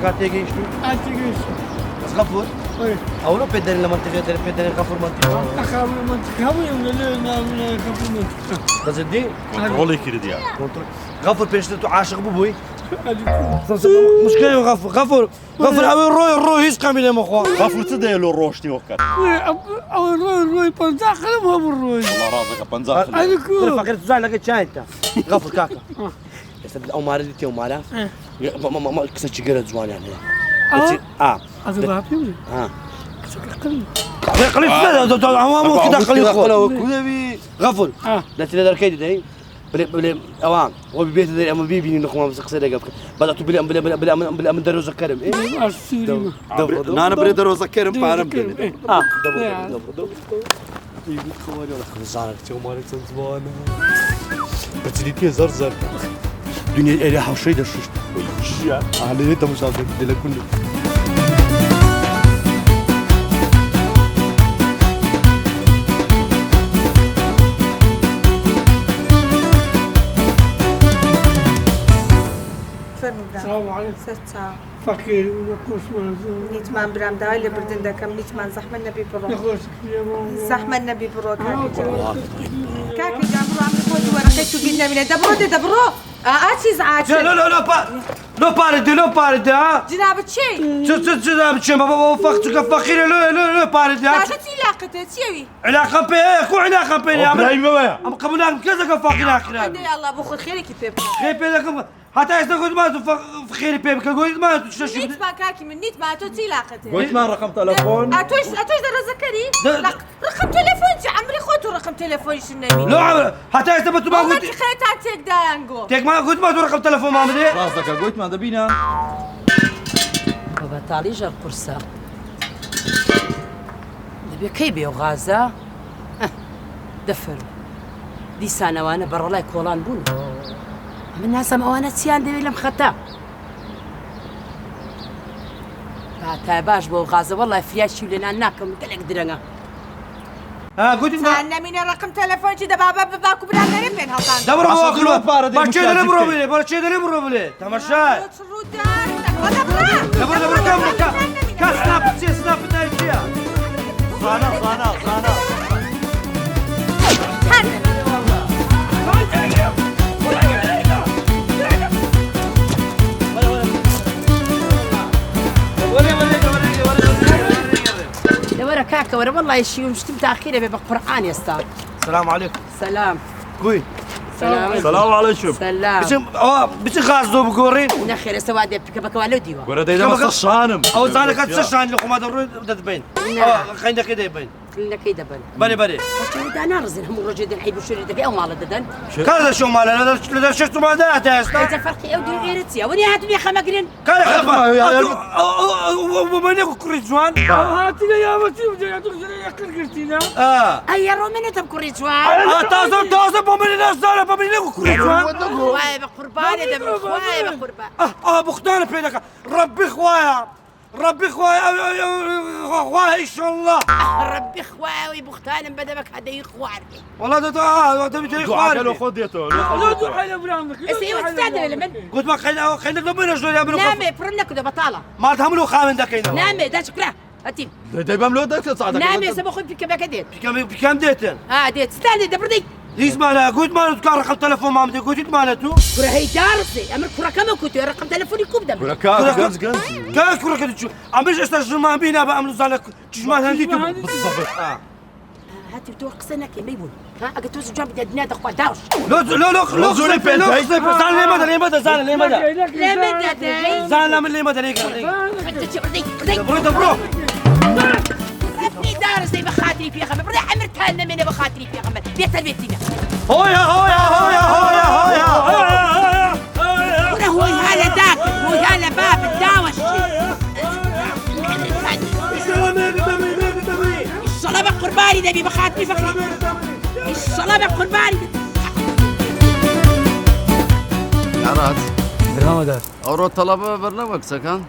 كاتيجي يشتو أتيجيش بس غفور أي أو لو بدنا المنطقة ده بدنا غفور منطقة أخاف من المنطقة هم يملون من كفر المنطقة بس الدين كنترولي كرديا غفور بيشتو عاشق بوي مشكلة غفور أو الروي يسقى من المخوا غفور تديلو روشتي وكر أو الروي بنزاخ هم الروي الله رازقك بنزاخ أنا كور فكرت تزعل لقيت شاي أنت غفور كاكا يستبدل أو مارد تيو مالا ما كسرت شجرة زوان يعني هذا بابي قليل هو كده قليل غفور لا تقدر كيد ده بلا اوام هو ببيت ذي اما بيبي نخوم بس قصيده قبل بدات بلا من دروز كرم ايه السيري انا بريد روزا كرم بارم دبر يقول خوالي ولا خزانك تو مالك زبانه بس دي كي زرزر دنيا اللي حوشي ده شو على انت مش عارف دي كله السلام عليكم ستا فكر ونقوش منزل نيتمان برام داوي اللي بردن داكم نيتمان زحمة النبي برو نخوش كليما زحمة النبي برو كاكي دابرو عم يقول ورقيتو بينا من دبرو اتشي زعاج لو بارد ها جناب تشي جناب تشي ما فقتك فقير لو بارد لا ها تتي لاقته تسوي علاقة بيه كو علاقة بيه يا ابراهيم بابا أما قبلنا كذا فقير آخر يا الله بخل خيرك يبيب خير بيه حتى يستقود ما خير بيه كقول ما تشوش نيتمان كاكي من نيتمان تتي لاقته قلت ما رقم تلفون اتوش درا زكري رقم تليفون جا عمري خوتو رقم تليفون شنو لو عمل حتى يستبت ما ما قلت تخيت تيك دانجو تيك ما قلت ما رقم تلفون ما مدري راسك قلت ما دبينا بابا طاليج القرصة دبي كيبي وغازة دفر دي سنة وانا برا لاي كولان بون من ناس وانا تسيان دبي لم خطا باش بو غازة والله فياشي لنا ناكم تلك درنا قلت سألنا من رقم تليفون جدا بابا باكو بلا نريب بين هالطان دبر أصلاً بارد ما تشيل المشاهد نبرو بلي ما تشيل نبرو بلي تمشى دبر كم كسناب تسي سناب نايتيا صانا دورا كاكا ورا والله يشي ومشتم تاخير بيبقى قرآن يا استاذ السلام عليكم سلام كوي سلام السلام عليكم سلام بس غاز دو بقورين نخير سواد بك والو ديوا ورا ديدا ما صشانم او زانك تسشان لكم هذا الرد تبين خلينا كده يبين كلنا كيدا بني بس انا رزن هم الرجل الحيب وشري دقي او مال ددن كذا شو مال لا شفت ما ده يا انت استاذ الفرق اودي غيرتي وني هاتني خمقرين كذا ومن يكون كريزوان هاتي يا متيم يا دكتور يا كركرتينا اي رومني تبكر رجوان تازم بمن الناس زاله بمن يكون كريزوان واي بقرباني دم واي بقربان بختار بينك ربي خوايا ان شاء الله ربي خواوي بختان بدمك هذا يخوارني والله ده بيجي دعاء لو اخواني خديته لا دعاء لابرامك اسيو استاذ من قلت ما خلينا نضمن شويه من نامي فرنك ده بطاله ما تهملوا خامن ده كاين نامي ده شكرا اتيم دايما ملودك تصعدك نامي سبا خذ في كبا كدير بكم ديتن ديت استنى دبردي يسمع لا قلت ما كان رقم تلفون ما مدي قلت مالته كره هي دارسي امر كره كما كنت رقم تليفوني كوب دم ورا غنز كان كره كده شو عم بيجي استاذ ما بينا بعملوا زالك تجمع هندي بالضبط هاتي بتوقسنك يا ميمون اجت توز جاب دنا دقوا داوش لو زولي بيت زال لي مدى زال لي مدى لا مدى داي زال من لي مدى ليك برو ربي دارسي بخاطري في خمر بدي عمرتها لنا من بخاطري في خمر بيت البيتنا هويا هو هذا داك هو هذا باب الداوش الصلابة قرباني دبي بخاطري فخري الصلابة قرباني عرات برنامج أورو طلبة برنامج سكان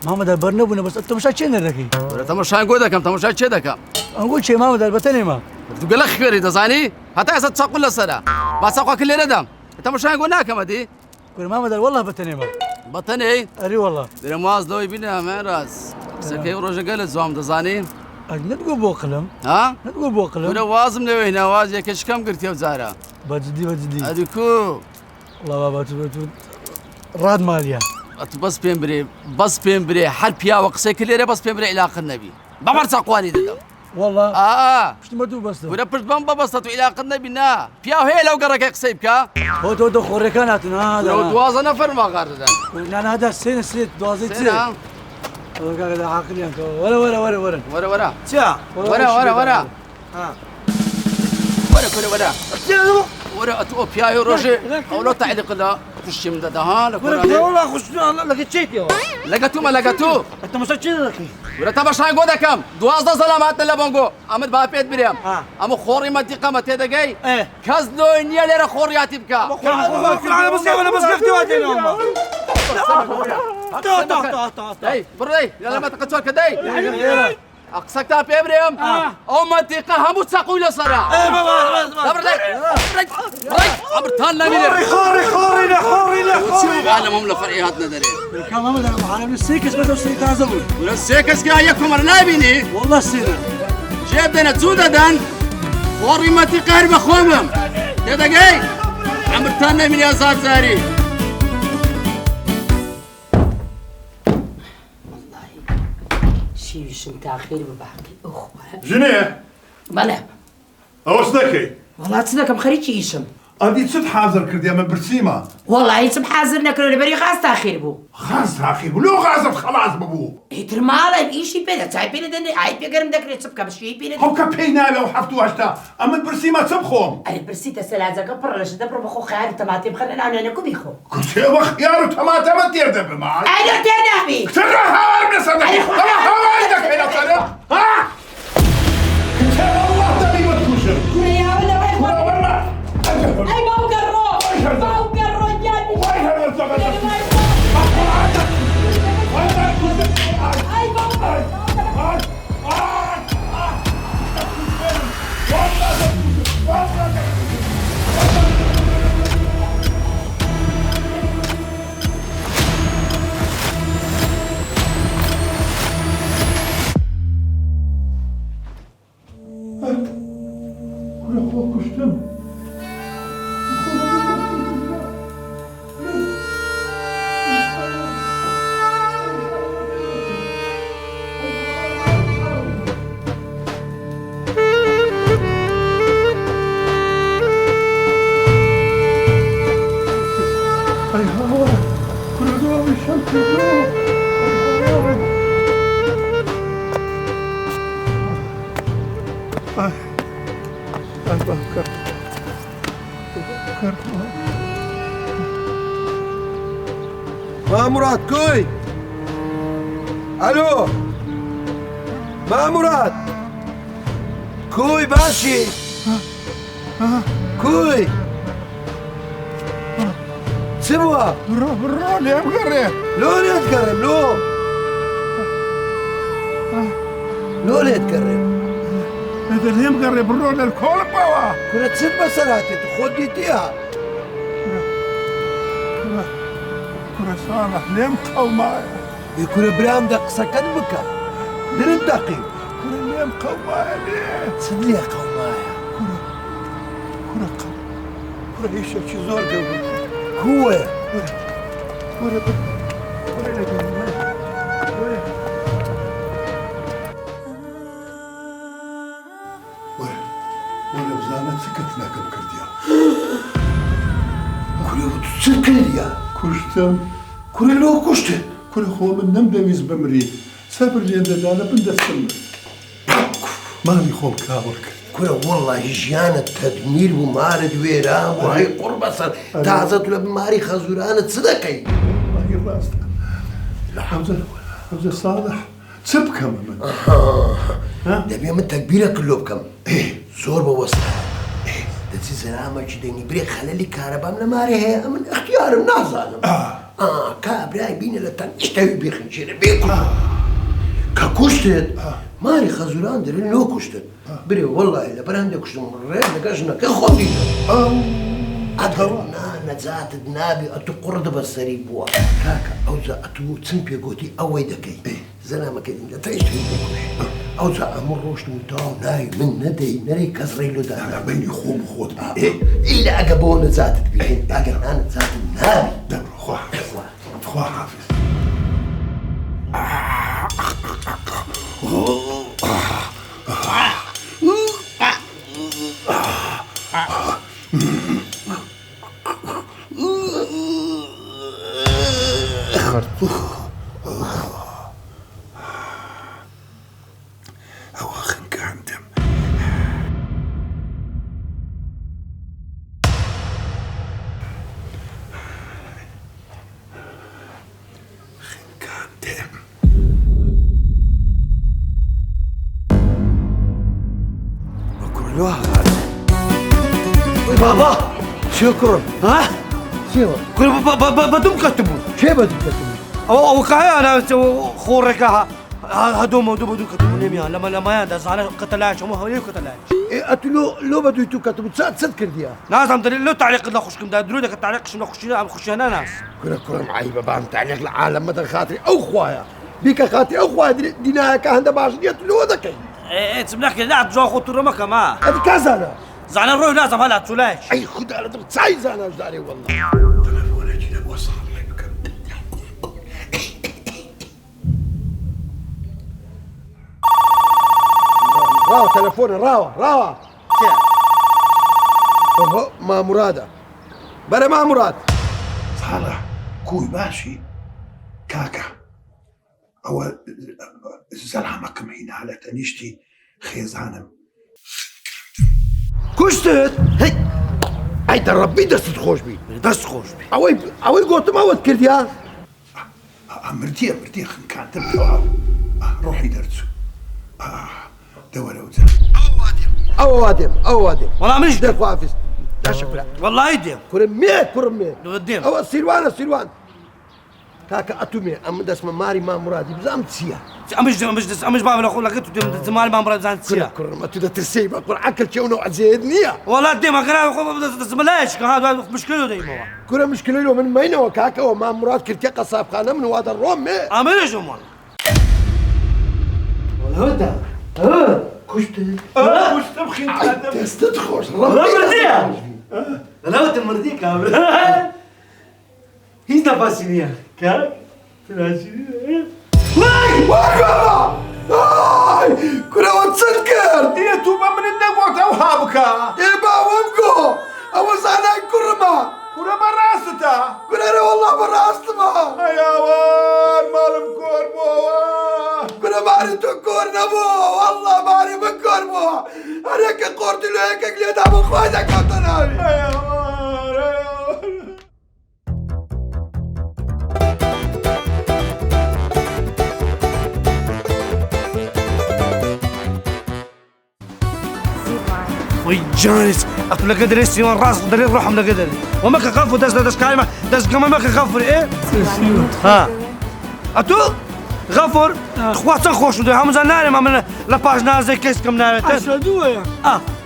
محمد برنامج بس انت مش هتشين الركي ولا تمشان قودا كم تمشان شدا كم نقول شيء محمد البتني ما تقول لك خيري تزاني حتى يا ستساق ولا سنة ما ساقوا كل ندم تمشان قلنا كم دي قول محمد والله بتني ما بطني اري والله درماز لو يبينا ما راس سكي ورجع قال زوام دزاني نتقول بوقلم ها نتقول بوقلم ولا وازم لو هنا واز كش كم قلت يا وزاره بجدي اديكو والله بابا تو راد ماليا بس بين بري حل بيا وقسي كل بس بين بري علاقه النبي بمر سقواني ده والله مش مدو بس ولا برد بمبا بس علاقه النبي نا بيا هي لو قرك يقسيب كا هو تو خوريكاناتنا هذا لو دوازه نفر ما غرد انا هذا سنة دوازي سنة والله قاعد عاقل انت ورا تشا ورا ورا تو بيا يروجي او لو تعليق لا خش من ده ها والله خش لقيت شيء يا لقيتو انت مش تشيلك ولا تبى شاي قودا كم دوازده سلامات لبونغو امد بابيت بريم اما خوري منطقه ما تدقي ايه كازلو انيا لرا خورياتي بكا انا بس كفتي واجي اي بردي يلا ما تقتل كدي اقصك تاب ابراهيم او منطقه هموت ساقوا الى صرا ايه بابا امرتان لا مين خوري شوف انا مملة فرعياتنا دري كمان ما دام عالم السيكس بدو سيك تعزبون ولا السيكس كايكم لا بيني والله السنة جيب دنا تسودا دان خوري منطقه هرب خومم تدقي امرتان من يا زاري شيش انت اخير بحكي اخوه جنيه بلا او صدقي والله تصدق مخريتش ايشم ادي تصد حاضر كرديا من برسيمه والله يتم حاضر نكرو بري خاص تاخير بو خاص اخي ولو غازت خلاص بابو يترمالا ايشي بينا تاي بينا دني اي بيقرم دكري تسبك مش بينا هو كبينا لو حفتو هشتا اما برسيمه تبخوم انا برسيت سلازا قبر لاش دبر بخو خيار تماتيم خلينا انا نكو بيخو كنت يا خيار وطماطم ما تيردب معي انا تنابي ترى هاول من صدق انا هاولدك هنا ترى ها انت والله تبي ما تكوشر يا ولا والله اي ما قرو جاني اي ما مراد كوي الو ما مراد كوي باشي كوي سبوا برا ليه مقرر لو ليه تكرم لو ليه تكرم هذا ليه مقرر برا للكل بوا كنا تسد مساراتي تخدي تيها كنا صالح ليه مقومايا يكون برام دق سكن بكا درن دقي كنا ليه مقومايا ليه سدلي قومايا كنا هيش شي زور قبل كوي ولا بزانت سكتنا كم كرديا كل سكريا كشتم كل لو كشت كل خو من نم دويز بمري سافر لي عند دانا بند السم ماني خوم كاورك كل والله جيانة تدمير ومارد ويرام وهي قربة صار تعزت ولا بماري خزورانة صدقي باقي راسك حمزة صالح تسب كم من دبي من تكبيرة كله بكم زور بوسط دتي زلامة جدني بريك خلالي كهرباء من ماري هي من اختيار الناس كابراي بينا لتن اشتوي بيخنشير بيكو ككشتت ماري خزوران درين لو كشتت بري والله إلا برانده كشتم مرة نقاشنا كخودي أدرنا نزات النابي أتو قرد بسري بوا كاكا أوزا أتو تسمبي قوتي أوي دكي زلامة كده تعيش في أوزا أمر روش نمتاو ناي من ندي نري كسري له دا أنا بيني خوب خود إلا أقبون نزات البيحين أقبنا نزات النابي دبر خواه خواه حافظ أواخن كاندم كاندم كلها بابا شكرا ها شو كل بدهم كتبوا شو بدك تسوي؟ او كاي انا خورك هدوم بدهم كتبوا نيميا لما يندس على قتلاش هم هي قتلاش أتلو لو بدو يتو كتبوا تصدق ديا ناس عم لو تعليق لا خشكم درو دك التعليق شنو خشينا عم خشي هنا ناس كرة معي بابا تعليق العالم مثل خاطري أو خوايا بيك خاطري أو خوايا ديناها كهندا باش يتلو ذكي ايه تسمعك لا تجوا خطر ما كما هذا كذا زعلان روح لازم هلا تسولاش أي خد على ضغط سايز أنا أجداري والله تلفون أجينا بوصل عليك راوا تلفون راوا اوه ما مرادة بلا ما مراد صالح كوي باشي كاكا أول زلعمك هنا على تنشتي خيزانم كشتت هي ربي دست خوش بي دست خوش بي اوي قلت ما ود كرديا مرتي خن كانت تبقى روحي درتو دولة وزن او وادم والله مش دير خوافز لا شكرا والله يديم كرمي وديم او السيروان كاكا اتومي ام دس ماري ما مرادي بزام تسيا مش بعمل اقول لك انت زمان ما مرات زان تسيا كرم اتو ده ترسيب اقول عكل شي ونوع زيدنيا والله ديما كان زملاش هذا مشكله ديما كرة مشكلة له من مينو كاكا وما مراد كرتي قصاب خانه من واد الروم عامل شو والله والهدى كشت كشت بخيت تستدخش انا تمردي كامل هيز نفاسينيا كاك تناسينيا كنا وتصدقر هي توبة من النقوة توهابك يبا ومقو أول زعناي كرما راستا كنا أنا والله براسة ما يا وار مالم كوربو كنا ماري تكور نبو والله ماري من كوربو أنا كقورت له هيك قليت عم خوازك كوتناوي يا وار وي جانس اقول لك قدر يسيون راس دليل روحهم لقدر وما كخافوا دس كلمه دس كمان ما كخافوا ايه ها اتو غفر خواتن خوش ده هم زناري ما من لا باج نازي كيس كم نار حسدوه يا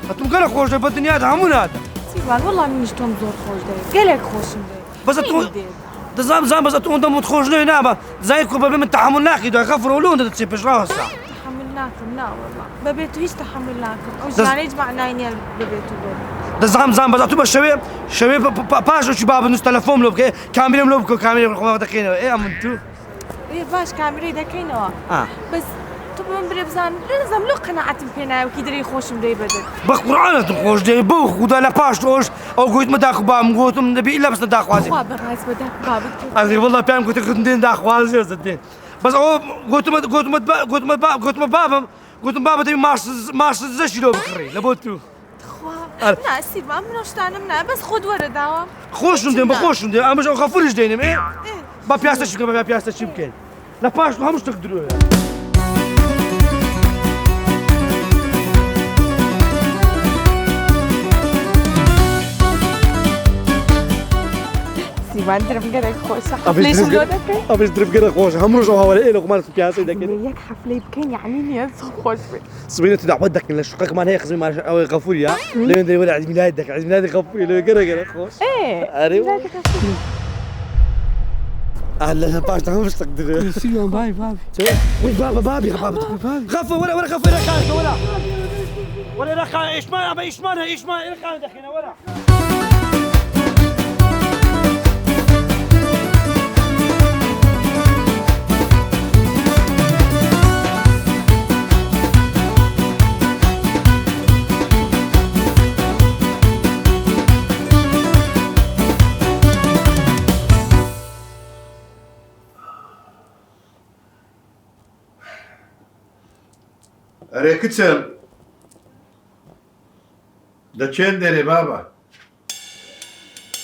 اتو كان خوش ده بالدنيا ده همون هذا سيبان والله منيش توم زور خوش ده قالك خوش ده بس اتو زام بس اتو انت متخوش له نابا زي كوبا من تحمل ناخي ده غفر ولون ده تسيبش راسه تحملناكم لا والله ببيتو هيش تحملناكم او يعني يجمع نايني ببيتو ده زام بس اتو شباب باج شباب نص تلفون لو كاميرا لو كاميرا دقيقه ايه امنتو ايه باش كاميرا دكينوا بس طبعا بريبزان لازم لو قناعتم فينا وكيدري خوش مدي بدل بقرعنا تخوش دي بوخ ودا لا باش روش او قلت ما داخ بام قلت نبي الا بس نداخ وازي خواب الرايس بدك بابك اخي والله بام قلت ندين داخ وازي زدين بس هو قلت بابا دي ماش زش لو بكري لابوتو خواب لا سيبا منوش تعلمنا بس خد ورا داوم خوش ندين بخوش ندين اما جو غفورش دينم ايه با بياستا شي با بياستا شي يمكن لا باش ما همش تقدروا سیروان درم گەرەک خۆشە حەفلەیشم لۆ دەکەی ئەبش دربگەرە خۆش هەمڕۆژ هەوڵێ لەقمان پیاسی دەکەین یەک حەفلەی بکەین یعنی نییە خۆش بێت سبينة دعوت دك لا شقك هي خزمي مع أو غفوري ها لين دي ولا عيد ميلادك عيد ميلادك غفوري لو قرا خوش ئێ لا باش مش تقدر سیروان بای بابی وين بابي غفور ولا غفور ولا رخا ايش ما ايش ما رخا دخينا ولا أري كتسم ده چند داري بابا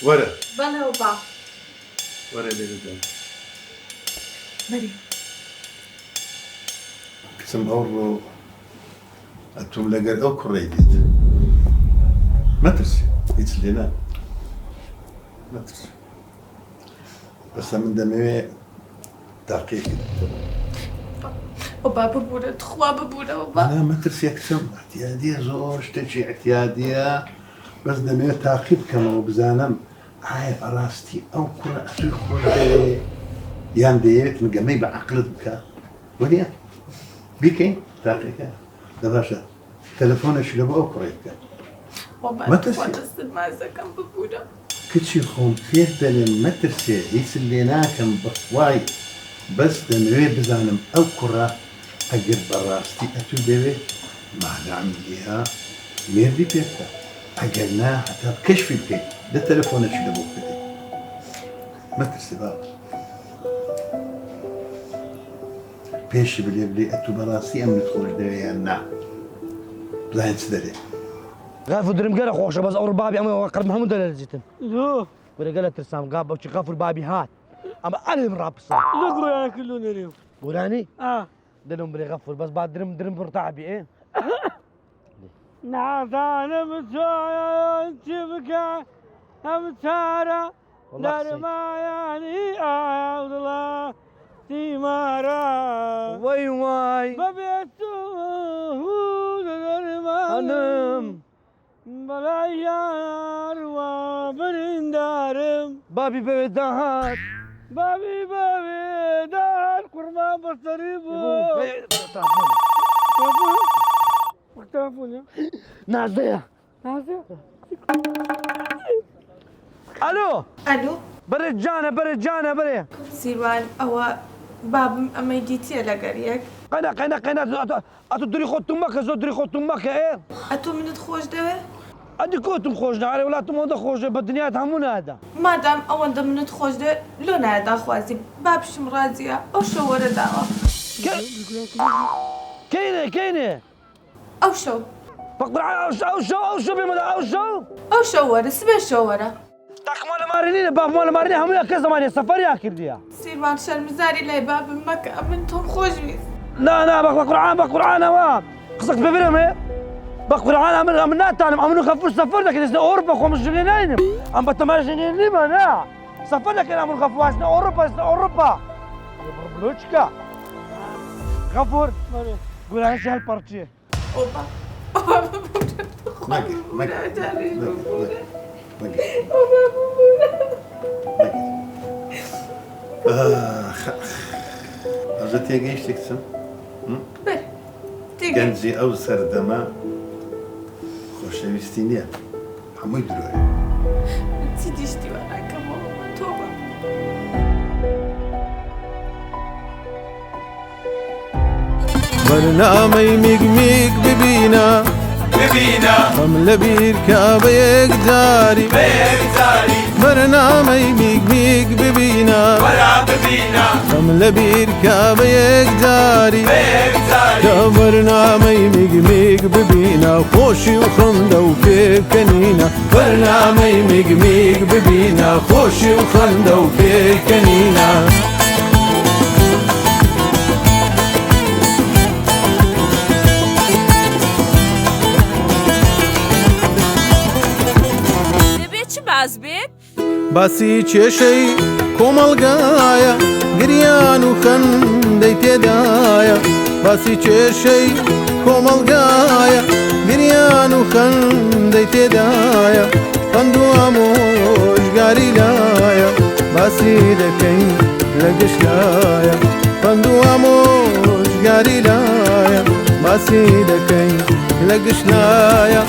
ورا بەڵێ و با ورا ليلة بەری كتسم أورو أتوم لقر أو كريديت ما ترسي يتسلينا ما ترسي بس من دمي تحقيق وبا ببوورە تخوا ببوورە وبا أنا ما ترسي أكسم اعتيادية زور شتشي اعتيادية بس دمي تعقيب كما وبزانم هاي أراستي أو كرة أسوي خلقي يان ديت من قمي بعقلت بك وليا بيكين تعقيقها دباشا تلفون شلبو أو كريتك وبا ما تخوا ترسي. دەستت مازەکەم ببوورە كتشي خوم فيه دلم ما ترسي يسليناكم بخواي بس دمي بزانم أو كرة أجر براستي أتو بيبي ما نعمليها ميردي بيتا أجلنا حتى بكشفي بكي ده تلفون شلبو بكي ما ترسي بابا بيش بلي أتو براسي أم ندخل دريانا بلاين سدري غافو درم قرا خوش بس اور بابي اما قرب محمود ولا لجيتم لا ولا قالت ترسام قاب وشي غافو البابي هات اما انا مرابصه نقرا يعني كلنا اليوم بولاني اه دلهم بري غفور بس بعد درم برتعبي ايه نعطانا متايا انت بكا امتارا دار ما يعني الله تيمارا واي واي ببيتو دار ما انم بلا يار وبرندارم بابي بيدهات بابي دار قرما بصريبو تلفون نازيه الو ئەلو برد جانا بري سیروان ئەوە بابم ئەمەی دیتیە لەگەر یەک قنا اتدري خوتم مكه زودري خوتم مكه ايه ئەتۆ منت خۆش دەوێ ادي كنتم خوجنا على ولاتم هذا خوج بالدنيا تهمونا هذا مادام ئەوەندە منت خۆش دەوێت لۆ نایداخوازی بابشم ڕازیە ئەو شەوەرە داوە كاينه ئەو شەو بقدر او شو بمدى ئەو شەوەرە سبێ شەوەرە تاك مال مارينين باب مال مارينين هم كذا زمان سفر يا كرديا سیروان شەرمزاری لای بابم مەکە من تۆم خۆش ویست لا بقرعان هوا قصك ببرم ايه بقرعان من ناتانم امنو خفوش سفر لك اسنا اوروبا خمس جنينين ام بتماشينين لي ما سفر لك امنو خفوش اسنا اوروبا بلوچكا غفور قول انا شي هالبارتي ئۆبا أجا تيجيش تكسم تێگەی گەنجی ئەو سەردەما خۆشەویستی نییە هەمووی درۆیە چی دیشتیوانەکەمەوە تۆبە برنامەی میگ ببینە خەم لە بیرکە بە یەکجاری بەرنامەی میگ ببینە خەم لە بیرکە بە یەکجاری کە بەرنامەی میگ ببینە خۆشی و خەندە و پێکەنینە بەرنامەی میگ ببینە خۆشی و خەندە و پێکەنینە باسی کێشەی کۆمەڵگایە گریان و خەندەی تێدایە باسی کێشەی کۆمەڵگایە گریان و خەندەی تێدایە خەند و ئامۆژگاری لایە باسی دەکەین لە گشتایە خەند و ئامۆژگاری لایە باسی دەکەین لە گشتایە